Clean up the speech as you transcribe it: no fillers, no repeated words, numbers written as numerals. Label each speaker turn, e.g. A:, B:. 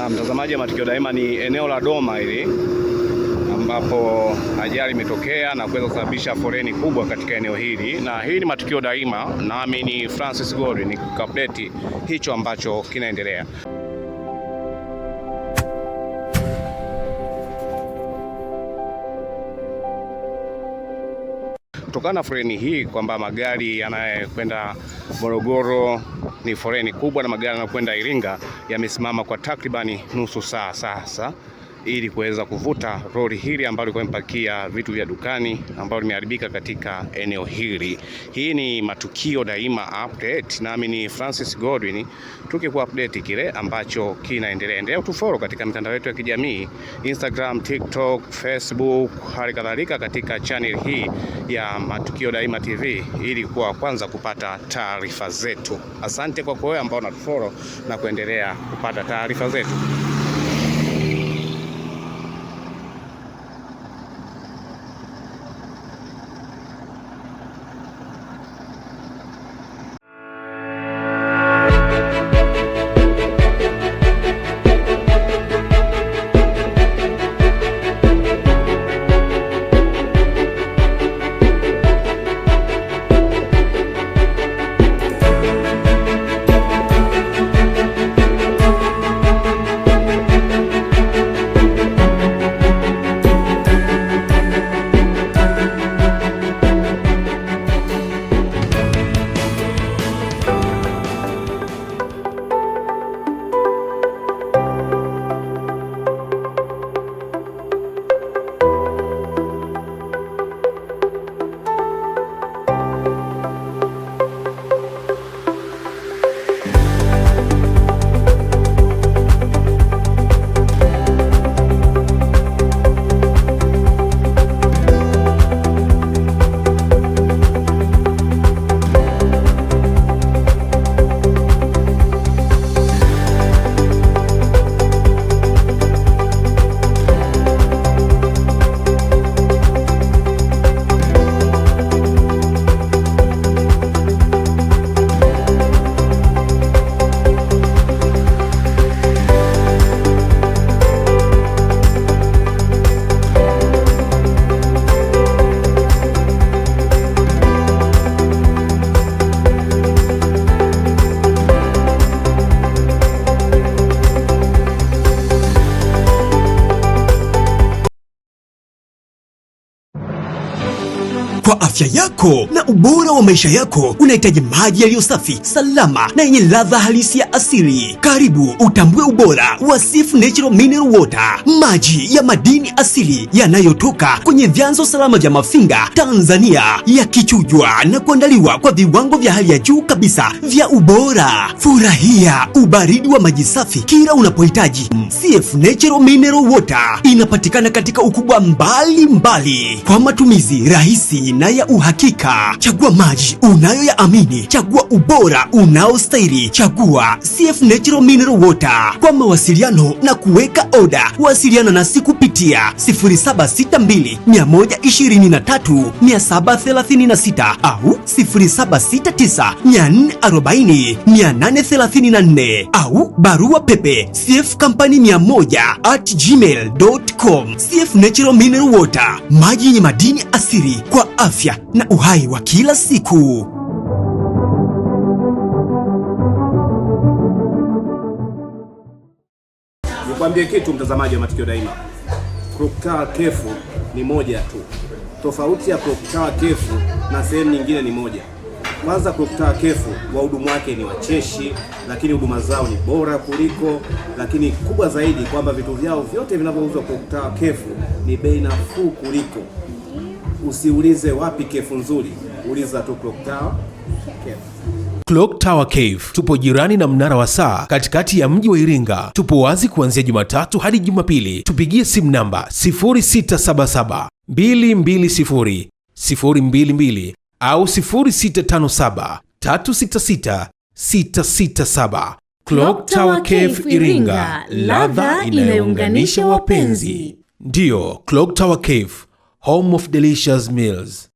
A: Na mtazamaji wa Matukio Daima, ni eneo la Doma hili ambapo ajali imetokea na kuweza kusababisha foleni kubwa katika eneo hili, na hii ni Matukio Daima, nami ni Francis Godwin, ni update hicho ambacho kinaendelea. Kutokana na foleni hii kwamba magari yanayokwenda Morogoro ni foleni kubwa na magari yanayokwenda Iringa yamesimama kwa takribani nusu saa sasa, ili kuweza kuvuta lori hili ambalo lilikuwa limepakia vitu vya dukani ambalo limeharibika katika eneo hili. Hii ni Matukio Daima update, nami ni Francis Godwin, tukikuwa update kile ambacho kinaendelea. Endelea kutufollow katika mitandao yetu ya kijamii, Instagram, TikTok, Facebook, hali kadhalika katika channel hii ya Matukio Daima TV, ili kuwa kwanza kupata taarifa zetu. Asante kwa wewe ambao unatufollow na kuendelea kupata taarifa zetu.
B: Kwa afya yako na ubora wa maisha yako, unahitaji maji yaliyo safi, salama na yenye ladha halisi ya asili. Karibu utambue ubora wa Sif Natural Mineral Water, maji ya madini asili yanayotoka kwenye vyanzo salama vya Mafinga, Tanzania, yakichujwa na kuandaliwa kwa viwango vya hali ya juu kabisa vya ubora. Furahia ubaridi wa maji safi kila unapohitaji. Sif Natural Mineral Water inapatikana katika ukubwa mbalimbali kwa matumizi rahisi na ya uhakika. Chagua maji unayoyaamini, chagua ubora unaostahili, chagua Sif Natural Mineral Water. Kwa mawasiliano na kuweka oda, wasiliana nasi kupitia 0762 123 736 au 0769 440 834 au barua pepe sifcompany100@gmail.com. Sif Natural Mineral Water, maji yenye madini asili kwa afya na uhai wa kila siku.
A: Nikwambie kitu mtazamaji wa Matukio Daima, Clock Tower Kefu ni moja tu. Tofauti ya Clock Tower Kefu na sehemu nyingine ni moja. Kwanza, Clock Tower Kefu wahudumu wake ni wacheshi, lakini huduma zao ni bora kuliko, lakini kubwa zaidi kwamba vitu vyao vyote vinavyouzwa Clock Tower Kefu ni bei nafuu kuliko. Usiulize wapi kefu nzuri, uliza tu Clock Tower Kefu.
C: Clock Tower Cave tupo jirani na mnara wa saa katikati ya mji wa Iringa. Tupo wazi kuanzia Jumatatu hadi Jumapili. Tupigie simu namba 0677 220 022 au 0657 366 667. Clock Tower Cave Iringa, ladha inayounganisha wapenzi. Ndiyo, Clock Tower Cave, home of delicious meals.